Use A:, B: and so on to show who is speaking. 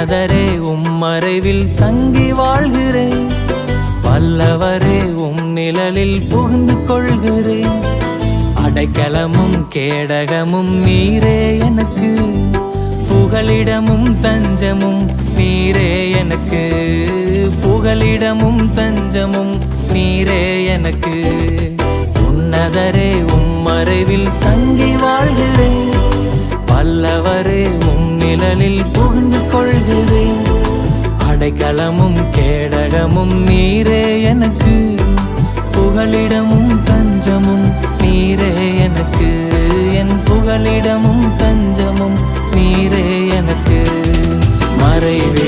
A: உன்னதரே மறைவில் தங்கி வாழ்கிறேன். வல்லவரே நிழலில் புகுந்து கொள்கிறேன். அடைக்கலமும் கேடகமும் நீரே எனக்கு, புகலிடமும் தஞ்சமும் நீரே எனக்கு, புகலிடமும் தஞ்சமும் நீரே எனக்கு. உன்னதரே மறைவில் தங்கி வாழ்கிறேன். வல்லவரே நிழலில் புகுந்து கொள்கிறேன். அடைக்கலமும் கேடகமும் நீரே எனக்கு, புகலிடமும் தஞ்சமும் நீரே எனக்கு, என் புகலிடமும் தஞ்சமும் நீரே எனக்கு. மறைவே